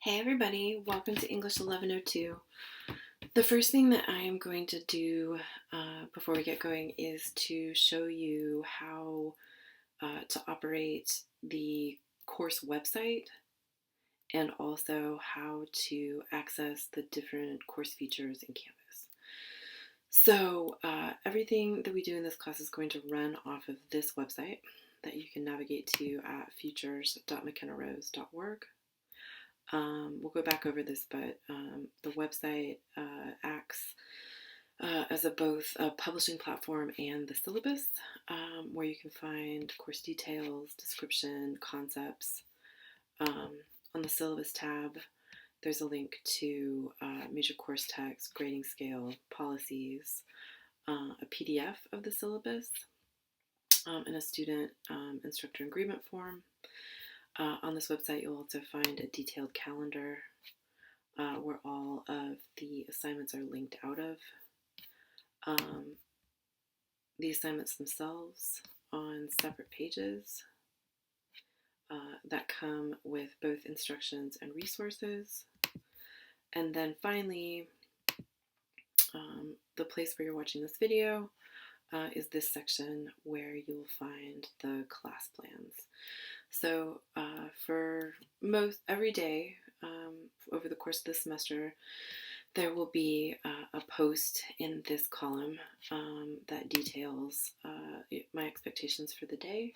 Hey everybody, welcome to English 1102. The first thing that I am going to do before we get going is to show you how to operate the course website and also how to access the different course features in Canvas. So everything that we do in this class is going to run off of this website that you can navigate to at futures.mckenna-rose.org. We'll go back over this, but the website acts as both a publishing platform and the syllabus, where you can find course details, description, concepts. On the syllabus tab, there's a link to major course text, grading scale, policies, a PDF of the syllabus, and a student instructor agreement form. On this website, you'll also find a detailed calendar where all of the assignments are linked out of. The assignments themselves on separate pages that come with both instructions and resources. And then finally, the place where you're watching this video is this section where you'll find the class plans. So for every day over the course of the semester, there will be a post in this column that details my expectations for the day.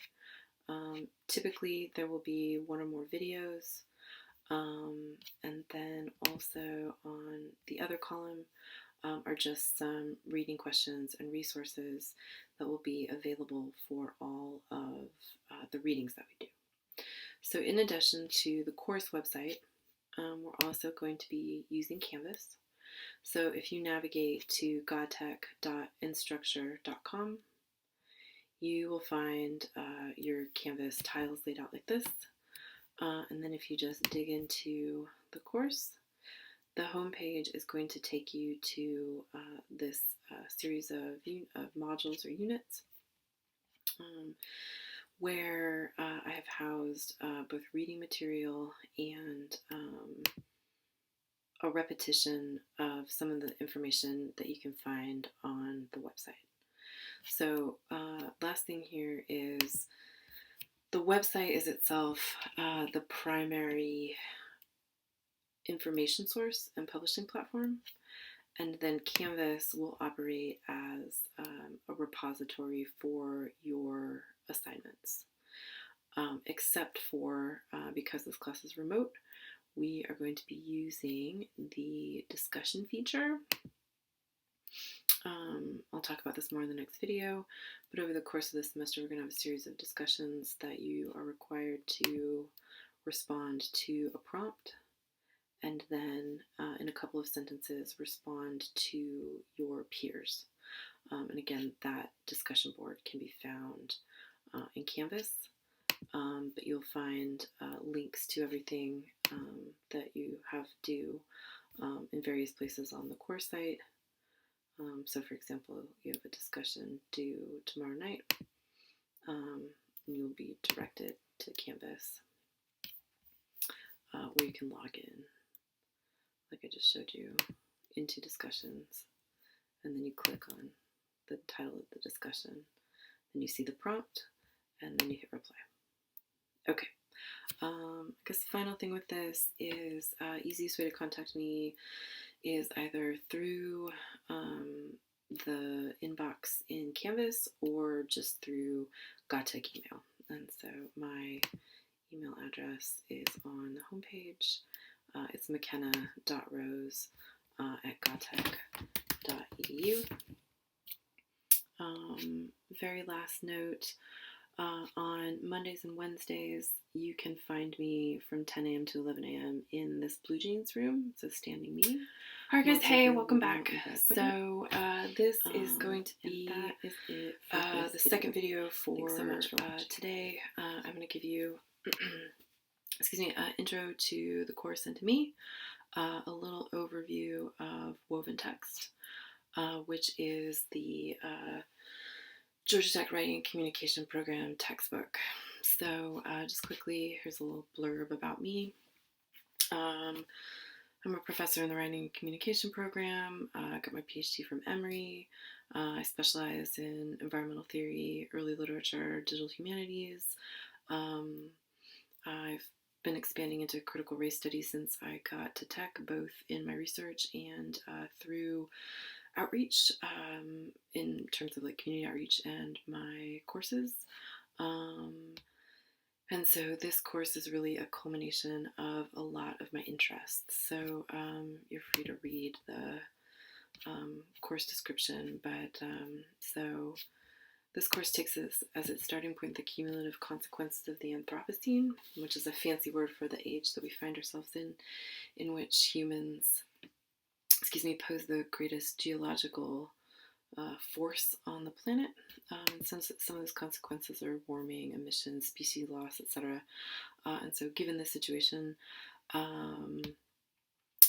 Typically, there will be one or more videos, and then also on the other column are just some reading questions and resources that will be available for all of the readings that we do. So in addition to the course website, we're also going to be using Canvas. So if you navigate to godtech.instructure.com, you will find your Canvas tiles laid out like this. And then if you just dig into the course, the home page is going to take you to this series of modules or units, where I have housed both reading material and a repetition of some of the information that you can find on the website. So last thing here is the website is itself the primary information source and publishing platform, and then Canvas will operate as a repository for your assignments. Except for, because this class is remote, we are going to be using the discussion feature. I'll talk about this more in the next video, but over the course of the semester, we're going to have a series of discussions that you are required to respond to a prompt, and then in a couple of sentences, respond to your peers. And again, that discussion board can be found in Canvas, but you'll find links to everything that you have due in various places on the course site. So for example, you have a discussion due tomorrow night, and you'll be directed to Canvas where you can log in, like I just showed you, into discussions, and then you click on the title of the discussion, then you see the prompt, and then you hit reply. Okay, I guess the final thing with this is easiest way to contact me is either through the inbox in Canvas or just through godtech email. And so my email address is on the homepage. It's mckenna.rose at godtech.edu. Very last note, on Mondays and Wednesdays, you can find me from 10 a.m. to 11 a.m. in this Blue Jeans room. It's a standing meeting. All right, guys. Hey, welcome back. So this is going to be the second video for today. I'm going to give you, intro to the course and to me, a little overview of woven text, which is the Georgia Tech Writing and Communication Program textbook. So just quickly, here's a little blurb about me. Um, I'm a professor in the Writing and Communication program. I got my PhD from Emory. I specialize in environmental theory, early literature, digital humanities. Um, I've been expanding into critical race studies since I got to tech, both in my research and through outreach, in terms of like community outreach and my courses. Um, and so this course is really a culmination of a lot of my interests. So you're free to read the course description, but so this course takes as its starting point the cumulative consequences of the Anthropocene, which is a fancy word for the age that we find ourselves in which humans, pose the greatest geological force on the planet. Since some of those consequences are warming, emissions, species loss, etc. And so, given this situation,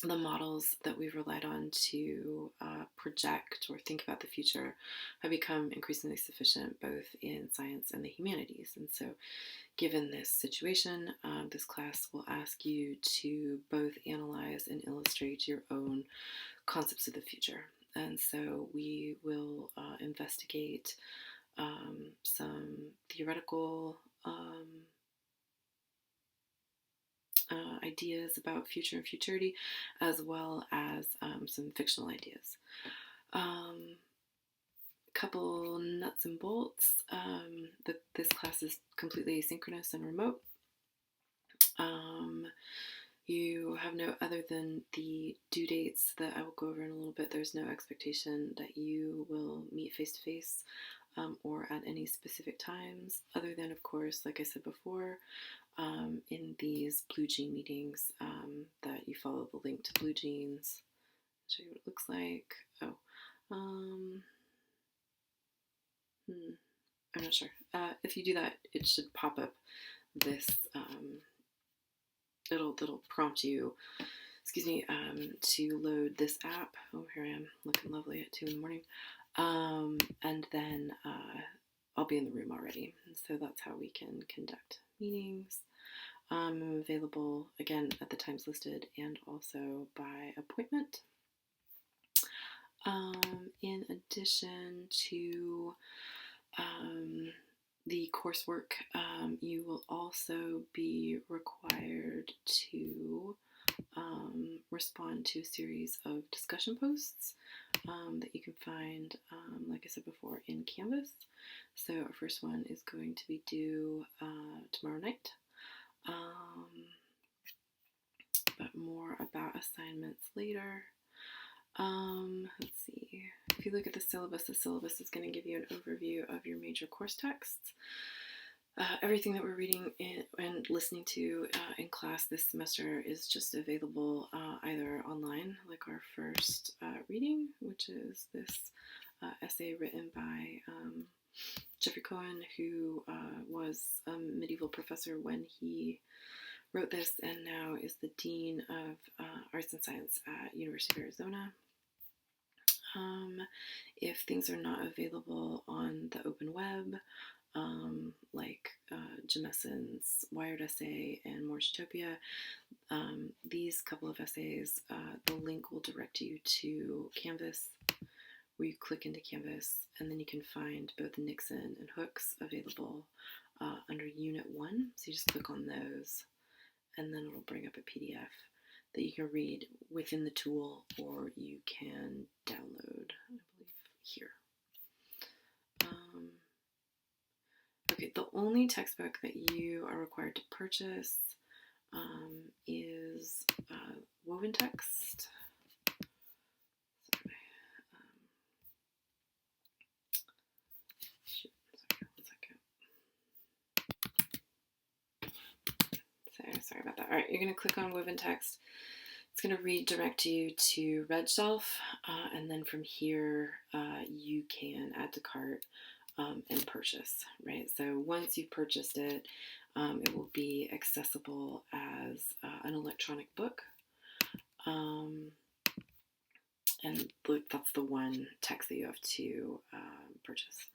the models that we've relied on to project or think about the future have become increasingly sufficient both in science and the humanities. And so, given this situation, this class will ask you to both analyze and illustrate your own concepts of the future. And so we will investigate some theoretical ideas about future and futurity, as well as some fictional ideas. Couple nuts and bolts. This class is completely asynchronous and remote. You have no, other than the due dates that I will go over in a little bit, there's no expectation that you will meet face to face or at any specific times, other than, of course, like I said before, in these Blue Jean meetings, that you follow the link to Blue Jeans. I'll show you what it looks like. Oh, I'm not sure. If you do that, it should pop up this. It'll prompt you, to load this app. Oh, here I am, looking lovely at 2 a.m. And then I'll be in the room already. And so that's how we can conduct meetings. I'm available, again, at the times listed and also by appointment. In addition to the coursework, you will also be required to respond to a series of discussion posts that you can find, like I said before, in Canvas. So our first one is going to be due tomorrow night. But more about assignments later. Let's see. If you look at the syllabus is going to give you an overview of your major course texts. Everything that we're reading and listening to in class this semester is just available either online, like our first reading, which is this essay written by Jeffrey Cohen, who was a medieval professor when he wrote this and now is the Dean of Arts and Science at University of Arizona. If things are not available on the open web, like Jameson's Wired essay and Morse Utopia, these couple of essays, the link will direct you to Canvas, where you click into Canvas, and then you can find both Nixon and Hooks available under Unit 1. So you just click on those, and then it'll bring up a PDF that you can read within the tool, or you can download, I believe, here. Okay, the only textbook that you are required to purchase is Woven Text. Sorry about that. All right, you're going to click on Woven Text. It's going to redirect you to Red Shelf, and then from here you can add to cart and purchase, right? So once you've purchased it, it will be accessible as an electronic book. And that's the one text that you have to purchase.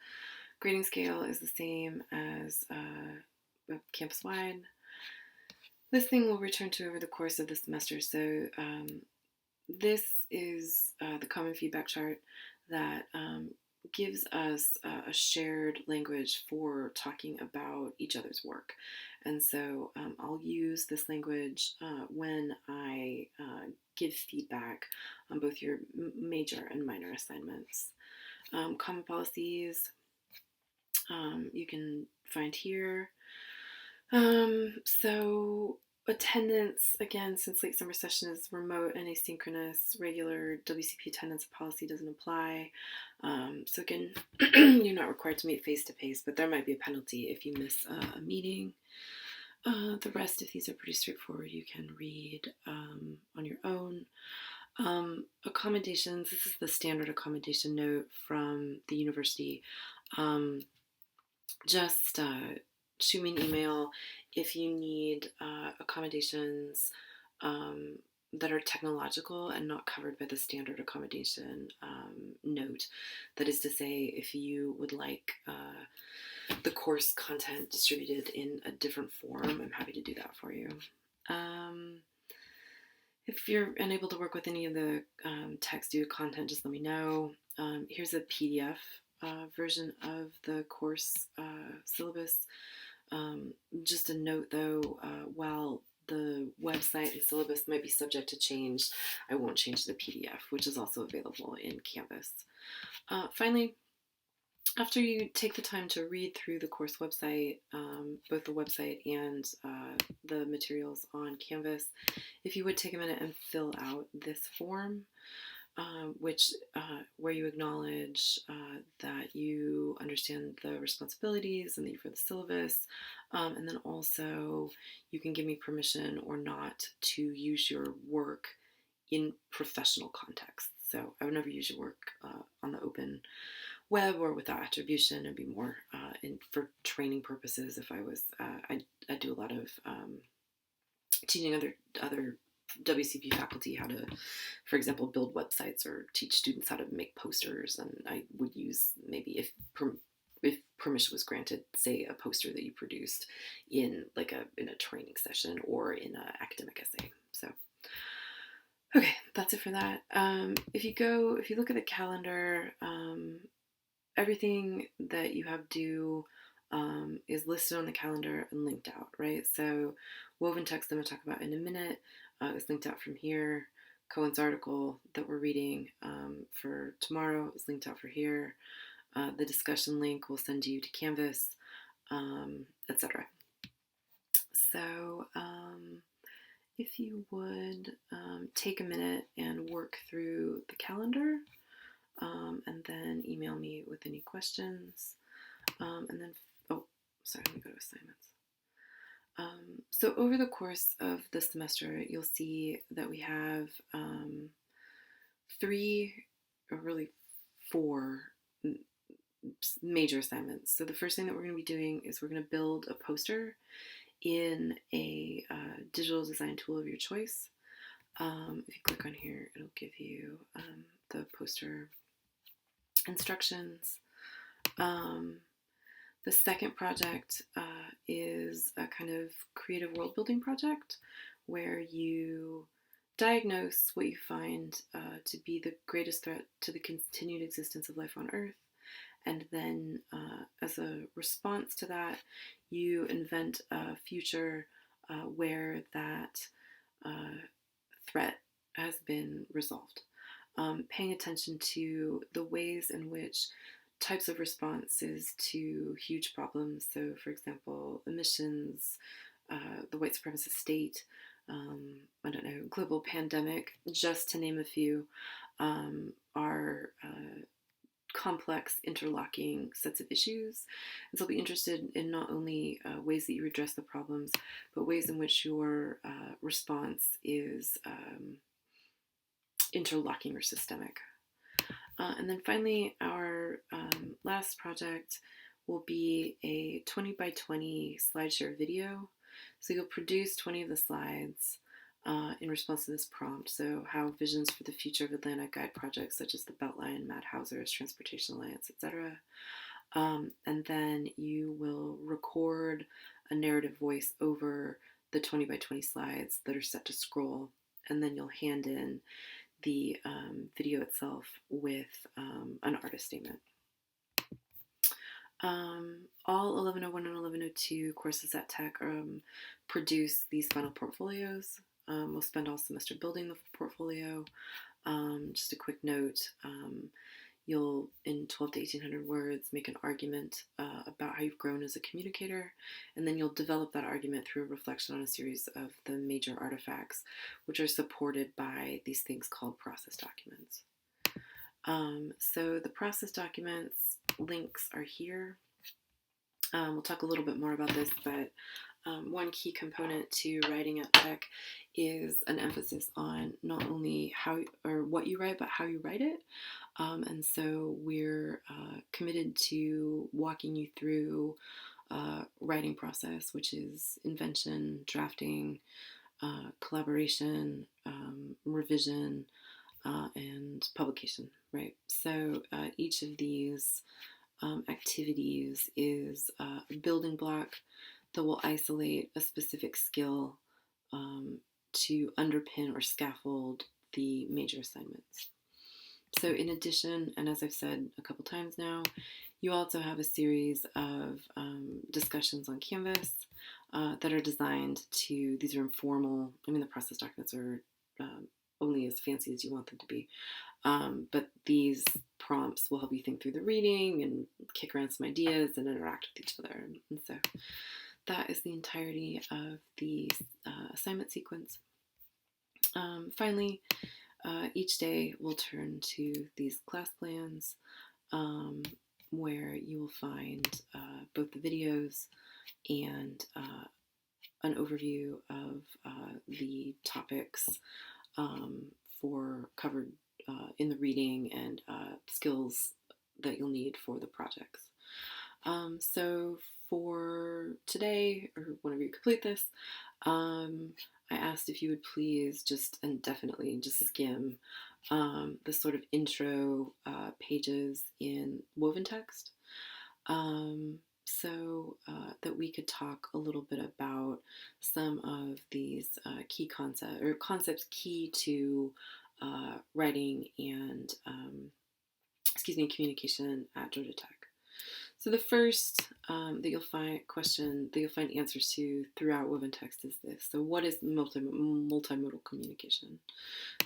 Grading scale is the same as campus-wide. this thing we'll return to over the course of the semester. So this is the common feedback chart that gives us a shared language for talking about each other's work. And so I'll use this language when I give feedback on both your major and minor assignments. Common policies you can find here. So attendance, again, since late summer session is remote and asynchronous, regular WCP attendance policy doesn't apply. So again, you're not required to meet face-to-face, but there might be a penalty if you miss a meeting. The rest of these are pretty straightforward. You can read on your own. Accommodations, this is the standard accommodation note from the university. Just shoot me an email if you need accommodations that are technological and not covered by the standard accommodation note. That is to say, if you would like the course content distributed in a different form, I'm happy to do that for you. If you're unable to work with any of the text due to content, just let me know. Here's a PDF version of the course syllabus. Just a note though, while the website and syllabus might be subject to change, I won't change the PDF, which is also available in Canvas. Finally, after you take the time to read through the course website, both the website and the materials on Canvas, if you would take a minute and fill out this form, where you acknowledge that you understand the responsibilities and that you've read the syllabus, and then also you can give me permission or not to use your work in professional context. So I would never use your work on the open web or without attribution. It'd be more for training purposes. If I was, I do a lot of teaching other WCP faculty how to, for example, build websites or teach students how to make posters, and I would use maybe if permission was granted, say a poster that you produced in in a training session or in an academic essay. So okay, that's it for that. If you look at the calendar, everything that you have due is listed on the calendar and linked out, right? So woven text I'm going to talk about in a minute is linked out from here. Cohen's article that we're reading for tomorrow is linked out for here. The discussion link will send you to Canvas, etc. So if you would take a minute and work through the calendar, and then email me with any questions. And then, let me go to assignments. So over the course of the semester, you'll see that we have 3, or really 4 major assignments. So the first thing that we're going to be doing is we're going to build a poster in a digital design tool of your choice. If you click on here, it'll give you the poster instructions. The second project is a kind of creative world building project where you diagnose what you find to be the greatest threat to the continued existence of life on Earth. And then as a response to that, you invent a future where that threat has been resolved. Paying attention to the ways in which types of responses to huge problems, so for example, emissions, the white supremacist state, global pandemic, just to name a few, are complex, interlocking sets of issues. And so I'll be interested in not only ways that you address the problems, but ways in which your response is interlocking or systemic. And then finally, our last project will be a 20 by 20 SlideShare video. So you'll produce 20 of the slides in response to this prompt. So how visions for the future of Atlanta guide projects such as the Beltline, Mad Hauser's Transportation Alliance, etc. And then you will record a narrative voice over the 20 by 20 slides that are set to scroll, and then you'll hand in the video itself with an artist statement. All 1101 and 1102 courses at Tech produce these final portfolios. We'll spend all semester building the portfolio. Just a quick note, you'll, in 12 to 1800 words, make an argument about how you've grown as a communicator, and then you'll develop that argument through a reflection on a series of the major artifacts, which are supported by these things called process documents. So the process documents links are here. We'll talk a little bit more about this, but one key component to writing at Tech is an emphasis on not only how or what you write, but how you write it. And so we're committed to walking you through writing process, which is invention, drafting, collaboration, revision, and publication, right? So each of these activities is a building block that will isolate a specific skill to underpin or scaffold the major assignments. So in addition, and as I've said a couple times now, you also have a series of discussions on Canvas that are designed to, these are informal, I mean the process documents are only as fancy as you want them to be, but these prompts will help you think through the reading and kick around some ideas and interact with each other. And so that is the entirety of the assignment sequence. Finally, each day we'll turn to these class plans where you will find both the videos and an overview of the topics for covered in the reading and skills that you'll need for the projects. So for today, or whenever you complete this, I asked if you would please just, and definitely just skim the sort of intro pages in woven text, so that we could talk a little bit about some of these key concepts key to writing and communication at Georgia Tech. So the first that you'll find answers to throughout woven text is this. So what is multimodal communication?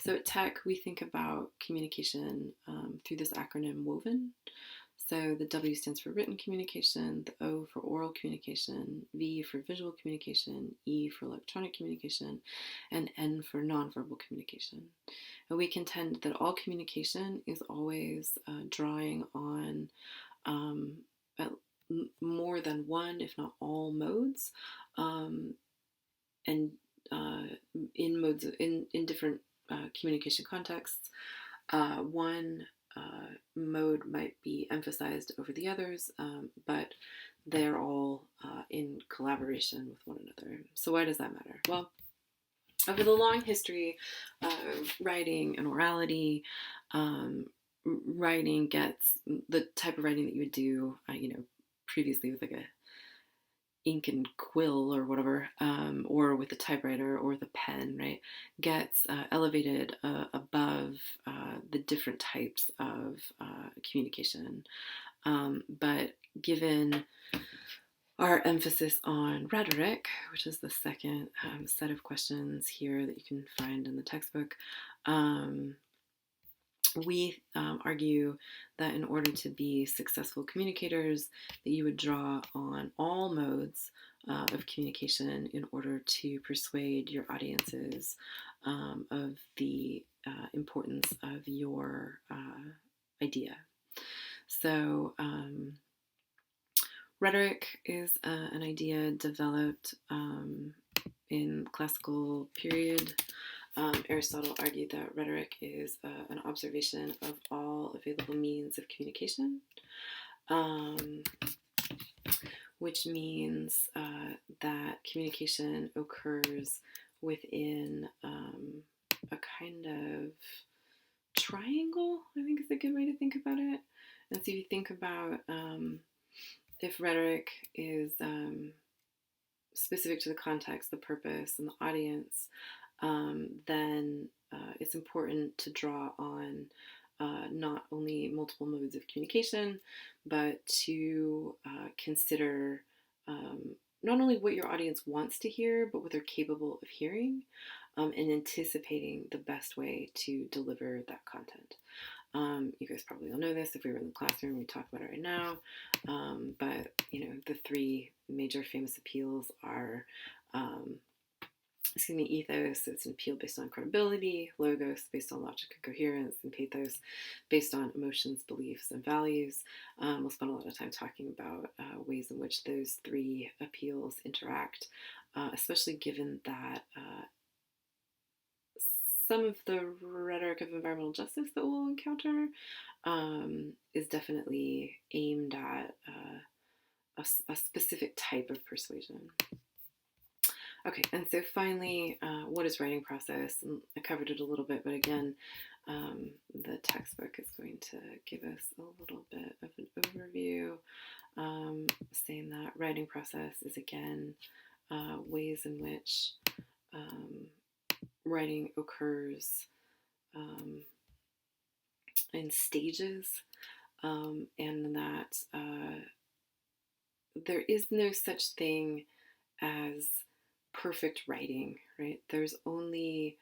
So at Tech, we think about communication through this acronym WOVEN. So the W stands for written communication, the O for oral communication, V for visual communication, E for electronic communication, and N for nonverbal communication. And we contend that all communication is always drawing on more than one, if not all, modes, and in modes in different communication contexts. One mode might be emphasized over the others, but they're all in collaboration with one another. So why does that matter? Well, over the long history of writing and orality, writing gets the type of writing that you would do, previously with like a ink and quill or whatever, or with a typewriter or with a pen, right, gets elevated above the different types of communication. But given our emphasis on rhetoric, which is the second set of questions here that you can find in the textbook, we argue that in order to be successful communicators, that you would draw on all modes of communication in order to persuade your audiences of the importance of your idea. So rhetoric is an idea developed in classical period. Aristotle argued that rhetoric is an observation of all available means of communication, which means that communication occurs within a kind of triangle, I think is a good way to think about it. And so you think about if rhetoric is specific to the context, the purpose, and the audience, then it's important to draw on not only multiple modes of communication, but to consider not only what your audience wants to hear, but what they're capable of hearing, and anticipating the best way to deliver that content. You guys probably all know this if we were in the classroom, we talk about it right now. But the three major famous appeals are ethos, so it's an appeal based on credibility; logos, based on logic and coherence; and pathos, based on emotions, beliefs, and values. We'll spend a lot of time talking about ways in which those three appeals interact, especially given that some of the rhetoric of environmental justice that we'll encounter is definitely aimed at a specific type of persuasion. Okay, and so finally, what is writing process? And I covered it a little bit, but again, the textbook is going to give us a little bit of an overview, saying that writing process is, again, ways in which writing occurs in stages, and that there is no such thing as perfect writing, right? There's only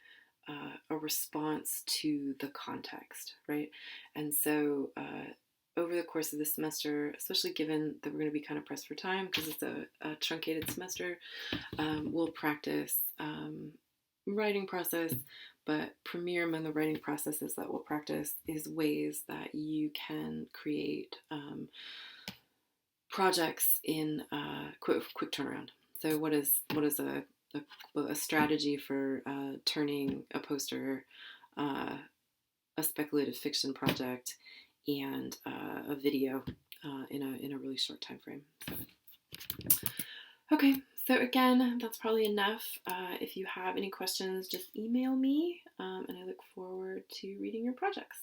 a response to the context, right? And so over the course of the semester, especially given that we're going to be kind of pressed for time because it's a truncated semester, we'll practice writing process, but premier among the writing processes that we'll practice is ways that you can create projects in quick turnaround. So what is a strategy for turning a poster, a speculative fiction project, and a video in a really short time frame? So, okay, so again, that's probably enough. If you have any questions, just email me, and I look forward to reading your projects.